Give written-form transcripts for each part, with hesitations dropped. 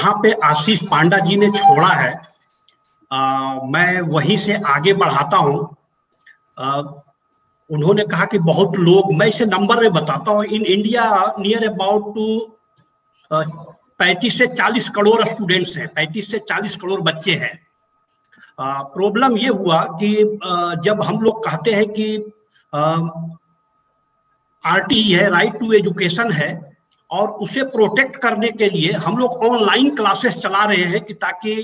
जहाँ पे आशीष पांडा जी ने छोड़ा है मैं वहीं से आगे बढ़ाता हूँ। उन्होंने कहा कि बहुत लोग, मैं इसे नंबर में बताता हूँ, in India near about to 35 से 40 करोड़ स्टूडेंट्स हैं, 35 से 40 करोड़ बच्चे हैं। प्रॉब्लम ये हुआ कि जब हम लोग कहते हैं कि RTE है, राइट टू एजुकेशन है, और उसे प्रोटेक्ट करने के लिए हम लोग ऑनलाइन क्लासेस चला रहे हैं कि ताकि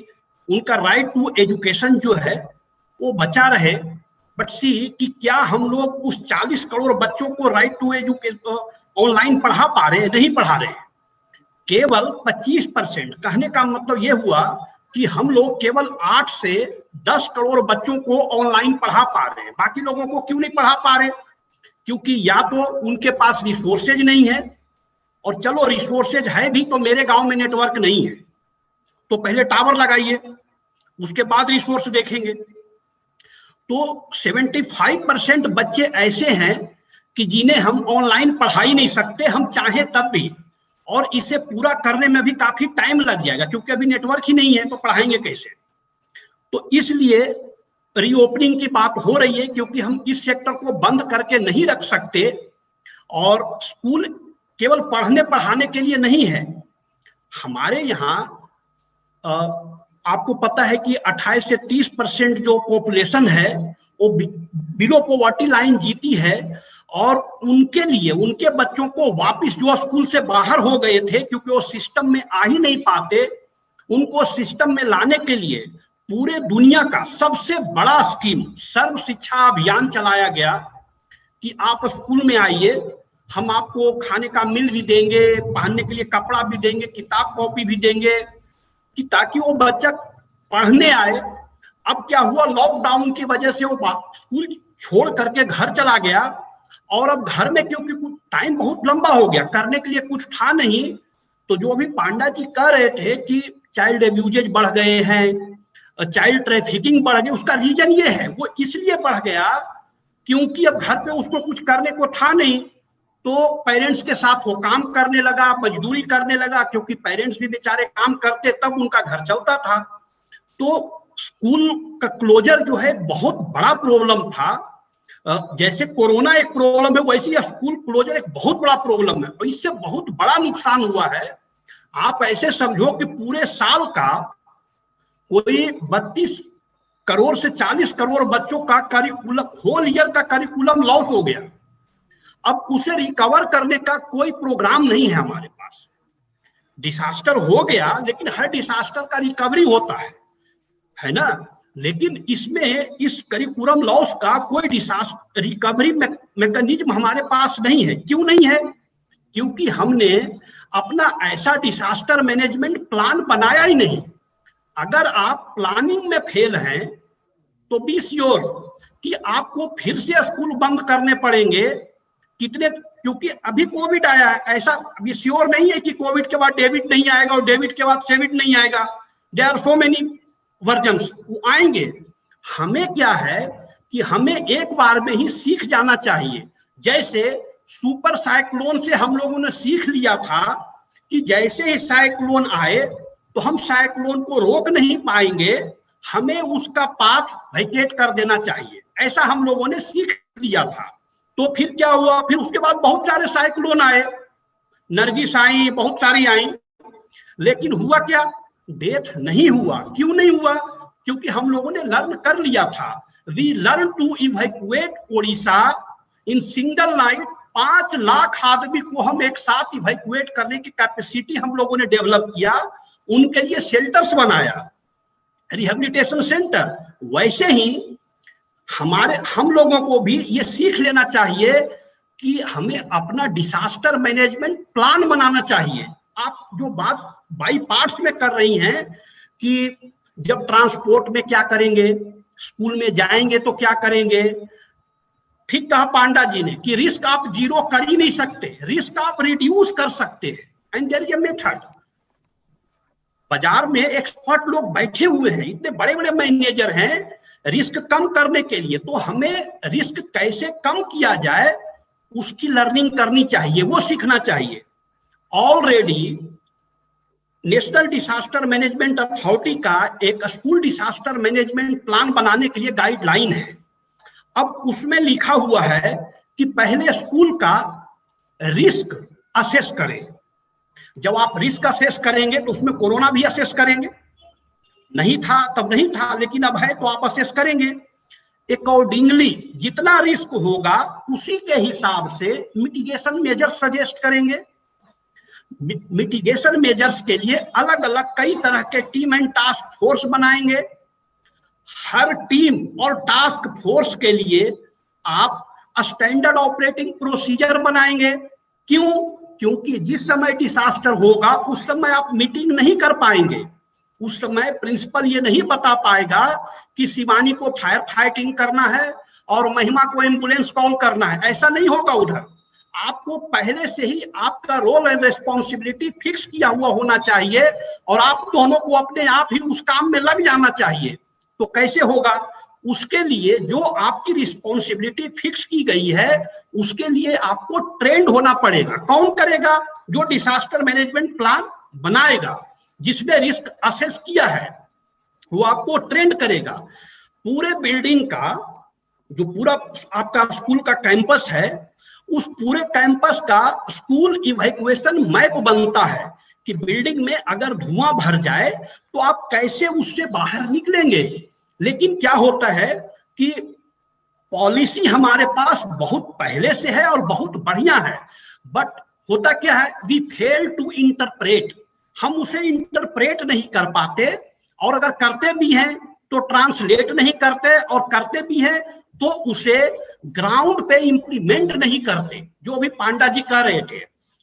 उनका राइट टू एजुकेशन जो है वो बचा रहे। बट सी कि क्या हम लोग उस 40 करोड़ बच्चों को राइट टू एजुकेशन ऑनलाइन पढ़ा पा रहे हैं? नहीं पढ़ा रहे हैं। केवल 25%, कहने का मतलब ये हुआ कि हम लोग केवल 8 से 10 करोड़ बच्चों को ऑनलाइन पढ़ा पा रहे हैं। बाकी लोगों को क्यों नहीं पढ़ा पा रहे? क्योंकि या तो उनके पास रिसोर्सेज नहीं है, और चलो रिसोर्सेज है भी तो मेरे गांव में नेटवर्क नहीं है, तो पहले टावर लगाइए, उसके बाद रिसोर्स देखेंगे। तो 75% बच्चे ऐसे हैं कि जिन्हें हम ऑनलाइन पढ़ा ही नहीं सकते, हम चाहे तब भी, और इसे पूरा करने में भी काफी टाइम लग जाएगा क्योंकि अभी नेटवर्क ही नहीं है, तो पढ़ाएंगे कैसे? तो इसलिए रीओपनिंग की बात हो रही है, क्योंकि हम इस सेक्टर को बंद करके नहीं रख सकते। और स्कूल केवल पढ़ने पढ़ाने के लिए नहीं है। हमारे यहाँ आपको पता है कि 28 से 30% जो पॉपुलेशन है वो बिलो पॉवर्टी लाइन जीती है, और उनके लिए, उनके बच्चों को वापस जो स्कूल से बाहर हो गए थे क्योंकि वो सिस्टम में आ ही नहीं पाते, उनको सिस्टम में लाने के लिए पूरे दुनिया का सबसे बड़ा स्कीम सर्व शिक्षा अभियान चलाया गया कि आप स्कूल में आइए, हम आपको खाने का मिल भी देंगे, पहनने के लिए कपड़ा भी देंगे, किताब कॉपी भी देंगे, कि ताकि वो बच्चा पढ़ने आए। अब क्या हुआ, लॉकडाउन की वजह से वो स्कूल छोड़ करके घर चला गया, और अब घर में क्योंकि कुछ टाइम बहुत लंबा हो गया, करने के लिए कुछ था नहीं, तो जो अभी पांडा जी कह रहे थे कि चाइल्ड एब्यूजेज बढ़ गए हैं, चाइल्ड ट्रैफिकिंग बढ़ गई, उसका रीजन ये है, वो इसलिए बढ़ गया क्योंकि अब घर पे उसको कुछ करने को था नहीं, तो पेरेंट्स के साथ वो काम करने लगा, मजदूरी करने लगा, क्योंकि पेरेंट्स भी बेचारे काम करते तब उनका घर चलता था। तो स्कूल का क्लोजर जो है बहुत बड़ा प्रॉब्लम था। जैसे कोरोना एक प्रॉब्लम है, वैसे ही स्कूल क्लोजर एक बहुत बड़ा प्रॉब्लम है, और इससे बहुत बड़ा नुकसान हुआ है। आप ऐसे समझो कि पूरे साल का कोई 32 करोड़ से 40 करोड़ बच्चों का करिकुलम, होल ईयर का करिकुलम लॉस हो गया। अब उसे रिकवर करने का कोई प्रोग्राम नहीं है हमारे पास। डिसास्टर हो गया, लेकिन हर डिसास्टर का रिकवरी होता है ना? लेकिन इसमें इस करिकुलम लॉस का कोई डिसास्टर रिकवरी मैकेनिज्म हमारे पास नहीं है। क्यों नहीं है? क्योंकि हमने अपना ऐसा डिसास्टर मैनेजमेंट प्लान बनाया ही नहीं। अगर आप प्लानिंग में फेल हैं तो बी श्योर कि आपको फिर से स्कूल बंद करने पड़ेंगे। कितने, क्योंकि अभी कोविड आया है, ऐसा अभी श्योर नहीं है कि कोविड के बाद डेविड नहीं आएगा और डेविड के बाद सेविड नहीं आएगा। There are so many versions, वो आएंगे। हमें क्या है कि हमें एक बार में ही सीख जाना चाहिए। जैसे सुपर साइक्लोन से हम लोगों ने सीख लिया था कि जैसे ही साइक्लोन आए तो हम साइक्लोन को रोक नहीं पाएंगे, हमें उसका पाथ वेकेट कर देना चाहिए, ऐसा हम लोगों ने सीख लिया था। तो फिर क्या हुआ, फिर उसके बाद बहुत सारे साइक्लोन आए, नरगिस आई, बहुत सारी आई, लेकिन हुआ क्या? डेथ नहीं हुआ। क्यों नहीं हुआ? क्योंकि हम लोगों ने लर्न कर लिया था। We learn to evacuate Odisha in single night. 5 lakh आदमी को हम एक साथ इवैक्यूएट करने की कैपेसिटी हम लोगों ने डेवलप किया, उनके लिए शेल्टर्स बनाया, रिहेबिलिटेशन सेंटर। वैसे ही हम लोगों को भी ये सीख लेना चाहिए कि हमें अपना डिसास्टर मैनेजमेंट प्लान बनाना चाहिए। आप जो बात बाई पार्ट्स में कर रही हैं कि जब ट्रांसपोर्ट में क्या करेंगे, स्कूल में जाएंगे तो क्या करेंगे, ठीक कहा पांडा जी ने कि रिस्क आप जीरो कर ही नहीं सकते, रिस्क आप रिड्यूस कर सकते हैं, and there is a method. बाजार में एक्सपर्ट लोग बैठे हुए हैं, इतने बड़े बड़े मैनेजर हैं रिस्क कम करने के लिए। तो हमें रिस्क कैसे कम किया जाए उसकी लर्निंग करनी चाहिए, वो सीखना चाहिए। Already national disaster management authority का एक स्कूल डिसास्टर मैनेजमेंट प्लान बनाने के लिए गाइडलाइन है। अब उसमें लिखा हुआ है कि पहले स्कूल का रिस्क असेस करें। जब आप रिस्क असेस करेंगे तो उसमें कोरोना भी असेस करेंगे, नहीं था तब नहीं था, लेकिन अब है तो आप असेस करेंगे। अकॉर्डिंगली जितना रिस्क होगा उसी के हिसाब से मिटिगेशन मेजर्स सजेस्ट करेंगे। मिटिगेशन मेजर्स के लिए अलग अलग कई तरह के टीम एंड टास्क फोर्स बनाएंगे। हर टीम और टास्क फोर्स के लिए आप स्टैंडर्ड ऑपरेटिंग प्रोसीजर बनाएंगे। क्यों? क्योंकि जिस समय डिसास्टर होगा उस समय आप मीटिंग नहीं कर पाएंगे। उस समय प्रिंसिपल ये नहीं बता पाएगा कि शिवानी को फायर फाइटिंग करना है और महिमा को एम्बुलेंस कॉल करना है, ऐसा नहीं होगा। उधर आपको पहले से ही आपका रोल एंड रिस्पॉन्सिबिलिटी फिक्स किया हुआ होना चाहिए और आप दोनों को अपने आप ही उस काम में लग जाना चाहिए। तो कैसे होगा? उसके लिए जो आपकी रिस्पॉन्सिबिलिटी फिक्स की गई है उसके लिए आपको ट्रेंड होना पड़ेगा। कौन करेगा? जो डिसास्टर मैनेजमेंट प्लान बनाएगा, जिसने रिस्क असेस किया है, वो आपको ट्रेंड करेगा। पूरे बिल्डिंग का जो पूरा आपका स्कूल का कैंपस है, उस पूरे कैंपस का स्कूल इवैक्यूएशन मैप बनता है कि बिल्डिंग में अगर धुआं भर जाए तो आप कैसे उससे बाहर निकलेंगे। लेकिन क्या होता है कि पॉलिसी हमारे पास बहुत पहले से है और बहुत बढ़िया है, बट होता क्या है, वी फेल टू इंटरप्रेट। हम उसे इंटरप्रेट नहीं कर पाते, और अगर करते भी हैं तो ट्रांसलेट नहीं करते, और करते भी हैं तो उसे ग्राउंड पे इंप्लीमेंट नहीं करते, जो अभी पांडा जी कह रहे थे।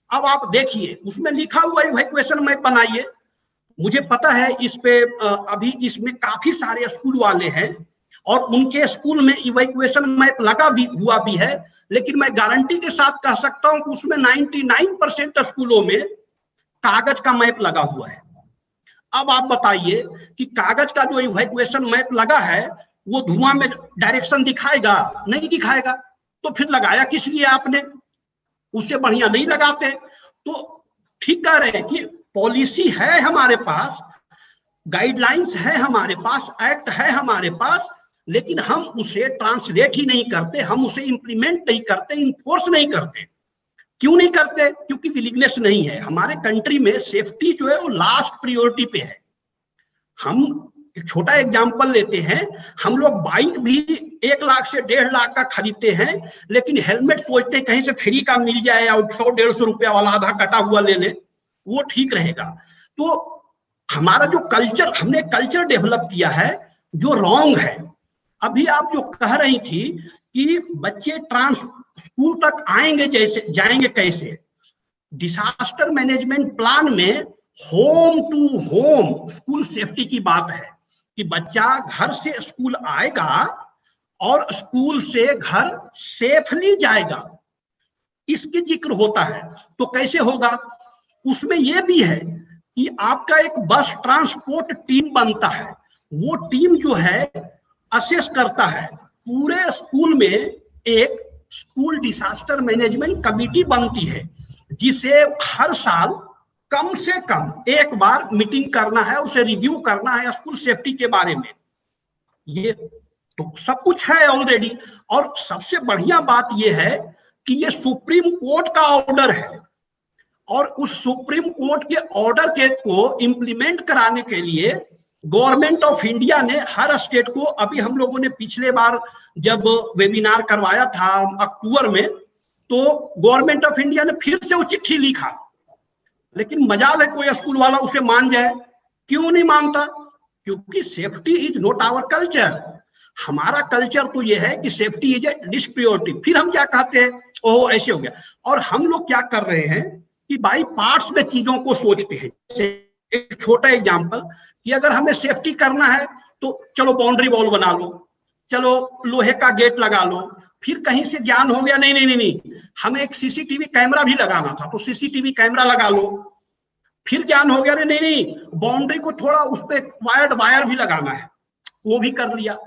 अब आप देखिए उसमें लिखा हुआ इवैक्यूएशन मैप बनाइए। मुझे पता है इस पे अभी इसमें काफी सारे स्कूल वाले हैं और उनके स्कूल में इवैक्यूएशन मैप लगा भी हुआ भी है, लेकिन मैं गारंटी के साथ कह सकता हूं कि उसमें 99% स्कूलों में कागज का मैप लगा हुआ है। अब आप बताइए कि कागज का जो इवैक्यूएशन मैप लगा है वो धुआं में डायरेक्शन दिखाएगा? नहीं दिखाएगा। तो फिर लगाया किस लिए आपने? उससे बढ़िया नहीं लगाते। तो ठीक कह रहे हैं कि पॉलिसी है हमारे पास, गाइडलाइंस है हमारे पास, एक्ट है हमारे पास, लेकिन हम उसे ट्रांसलेट ही नहीं करते, हम उसे इंप्लीमेंट नहीं करते, इन्फोर्स नहीं करते। क्यों नहीं करते? क्योंकि विलिंगनेस नहीं है। हमारे कंट्री में सेफ्टी जो है वो लास्ट प्रायोरिटी पे है। हम एक छोटा एग्जांपल लेते हैं, हम लोग बाइक भी 1 लाख से 1.5 लाख का खरीदते हैं, लेकिन हेलमेट सोचते कहीं से फ्री का मिल जाए और 100-150 रुपया वाला आधा कटा हुआ ले ले, वो ठीक रहेगा। तो हमारा जो कल्चर, हमने कल्चर डेवलप किया है जो रॉन्ग है। अभी आप जो कह रही थी कि बच्चे स्कूल तक आएंगे जैसे, जाएंगे कैसे? डिसास्टर मैनेजमेंट प्लान में home to home school safety की बात है कि बच्चा घर से स्कूल आएगा और स्कूल से घर सेफली जाएगा, इसकी जिक्र होता है। तो कैसे होगा? उसमें यह भी है कि आपका एक बस ट्रांसपोर्ट टीम बनता है। वो टीम जो है असेस करता है। पूरे स्कूल में एक स्कूल डिसास्टर मैनेजमेंट कमेटी बनती है, जिसे हर साल कम से कम एक बार मीटिंग करना है, उसे रिव्यू करना है स्कूल सेफ्टी के बारे में। ये तो सब कुछ है ऑलरेडी। और सबसे बढ़िया बात यह है कि ये सुप्रीम कोर्ट का ऑर्डर है, और उस सुप्रीम कोर्ट के ऑर्डर के को इम्प्लीमेंट कराने के लिए गवर्नमेंट ऑफ इंडिया ने हर स्टेट को, अभी हम लोगों ने पिछले बार जब वेबिनार करवाया था अक्टूबर में, तो गवर्नमेंट ऑफ इंडिया ने फिर से वो चिट्ठी लिखा, लेकिन मजाल है कोई स्कूल वाला उसे मान जाए। क्यों नहीं मानता? क्योंकि safety is not our culture. हमारा कल्चर तो ये है कि safety is a least priority. फिर हम क्या कहते हैं, ओह ऐसे हो गया। और हम लोग क्या कर रहे हैं कि बाई पार्ट्स में चीजों को सोचते हैं। एक छोटा एग्जांपल कि अगर हमें सेफ्टी करना है तो चलो बाउंड्री वॉल बना लो, चलो लोहे का गेट लगा लो। फिर कहीं से ज्ञान हो गया नहीं नहीं नहीं, हमें एक सीसीटीवी कैमरा भी लगाना था तो सीसीटीवी कैमरा लगा लो। फिर ज्ञान हो गया नहीं नहीं, बाउंड्री को थोड़ा उस पर वायर भी लगाना है, वो भी कर लिया।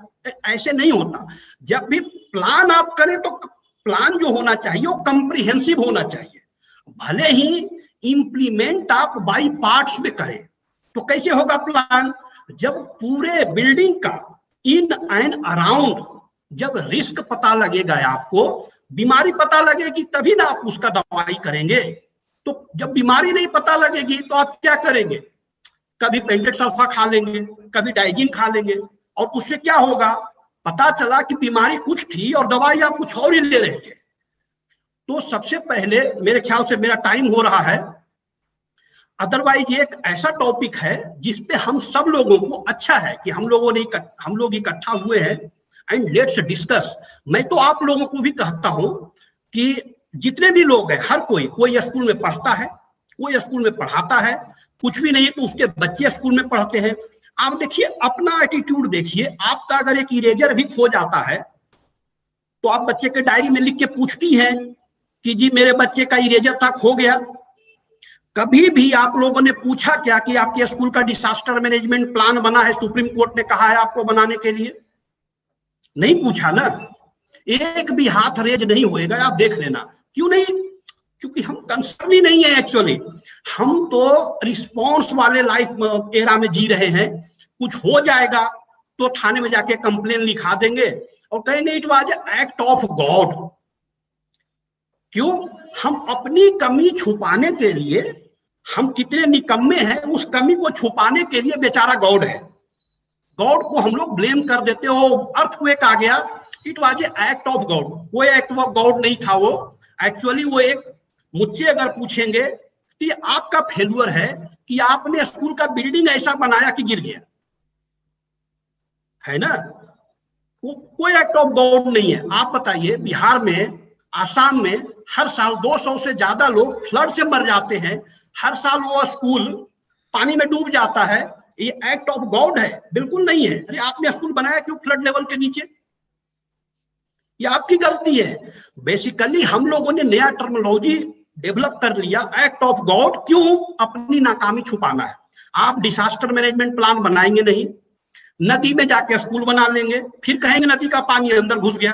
ऐसे नहीं होता। जब भी प्लान आप करें तो प्लान जो होना चाहिए वो कम्प्रिहेंसिव होना चाहिए। भले ही इम्प्लीमेंट आप बाई पार्ट्स में करें। तो कैसे होगा प्लान? जब पूरे बिल्डिंग का इन एंड अराउंड जब रिस्क पता लगेगा, आपको बीमारी पता लगेगी, तभी ना आप उसका दवाई करेंगे। तो जब बीमारी नहीं पता लगेगी तो आप क्या करेंगे? कभी पेंटेड सल्फा खा लेंगे, कभी डाइजिन खा लेंगे, और उससे क्या होगा? पता चला कि बीमारी कुछ थी और दवाई आप कुछ और ही ले रहे थे। तो सबसे पहले मेरे ख्याल से मेरा टाइम हो रहा है, अदरवाइज ये एक ऐसा टॉपिक है जिसपे हम सब लोगों को, अच्छा है कि हम लोग इकट्ठा हुए हैं एंड लेट्स डिस्कस। मैं तो आप लोगों को भी कहता हूं कि जितने भी लोग हैं, हर कोई स्कूल में पढ़ता है, कोई स्कूल में पढ़ाता है, कुछ भी नहीं तो उसके बच्चे स्कूल में पढ़ते हैं। आप देखिए, अपना एटीट्यूड देखिए। आपका अगर एक इरेजर भी खो जाता है तो आप बच्चे के डायरी में लिख के पूछती हैं कि जी मेरे बच्चे का इरेजर था, खो गया। कभी भी आप लोगों ने पूछा क्या कि आपके स्कूल का डिसास्टर मैनेजमेंट प्लान बना है? सुप्रीम कोर्ट ने कहा है आपको बनाने के लिए? नहीं पूछा ना। एक भी हाथ रेज नहीं होएगा, आप देख लेना। क्यों नहीं? क्योंकि हम कंसर्न ही नहीं है एक्चुअली। हम तो रिस्पॉन्स वाले लाइफ एरा में जी रहे हैं। कुछ हो जाएगा तो थाने में जाके कंप्लेन लिखा देंगे और कहेंगे it was act of God. क्यों? हम अपनी कमी छुपाने के लिए, हम कितने निकम्मे हैं, उस कमी को छुपाने के लिए बेचारा गॉड है। गॉड को हम लोग ब्लेम कर देते हो। अर्थक्वेक आ गया, it was act of God. कोई एक्ट ऑफ गॉड नहीं था वो। एक्चुअली वो एक, मुझसे अगर पूछेंगे कि आपका फेल्यूर है कि आपने स्कूल का बिल्डिंग ऐसा बनाया कि गिर गया, है ना? वो कोई एक्ट ऑफ गॉड नहीं है। आप बताइए, बिहार में, आसाम में हर साल 200 से ज्यादा लोग फ्लड से मर जाते हैं। हर साल वो स्कूल पानी में डूब जाता है। ये एक्ट ऑफ गॉड है? बिल्कुल नहीं है। अरे आपने स्कूल बनाया क्यों फ्लड लेवल के नीचे? ये आपकी गलती है। बेसिकली हम लोगों ने नया टर्मिनोलॉजी डेवलप कर लिया, एक्ट ऑफ गॉड। क्यों? अपनी नाकामी छुपाना है। आप डिसास्टर मैनेजमेंट प्लान बनाएंगे नहीं, नदी में जाके स्कूल बना लेंगे, फिर कहेंगे नदी का पानी अंदर घुस गया।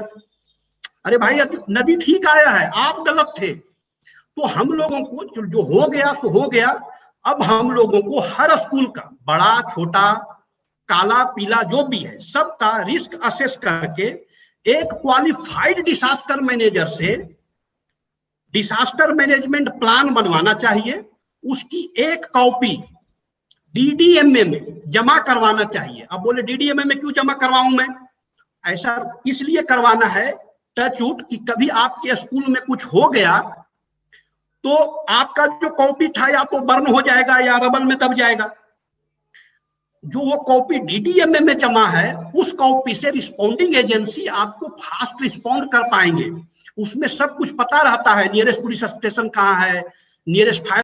अरे भाई, नदी ठीक आया है, आप गलत थे। तो हम लोगों को जो हो गया सो हो गया। अब हम लोगों को हर स्कूल का, बड़ा छोटा, काला पीला जो भी है, सबका रिस्क असेस करके एक क्वालिफाइड डिसास्टर मैनेजर से डिसास्टर मैनेजमेंट प्लान बनवाना चाहिए। उसकी एक कॉपी डीडीएमए में जमा करवाना चाहिए। अब बोले डीडीएमए में क्यों जमा करवाऊं मैं? ऐसा इसलिए करवाना है, टच वुड, कि कभी आपके स्कूल में कुछ हो गया तो आपका जो कॉपी था या तो बर्न हो जाएगा या रबल में दब जाएगा। जो वो कॉपी डीडीएमए में जमा है, उस कॉपी से रिस्पॉन्डिंग एजेंसी आपको फास्ट रिस्पॉन्ड कर पाएंगे। उसमें सब कुछ पता रहता है, नियरेस्ट पुलिस स्टेशन कहाँ है, नियरेस्ट फायर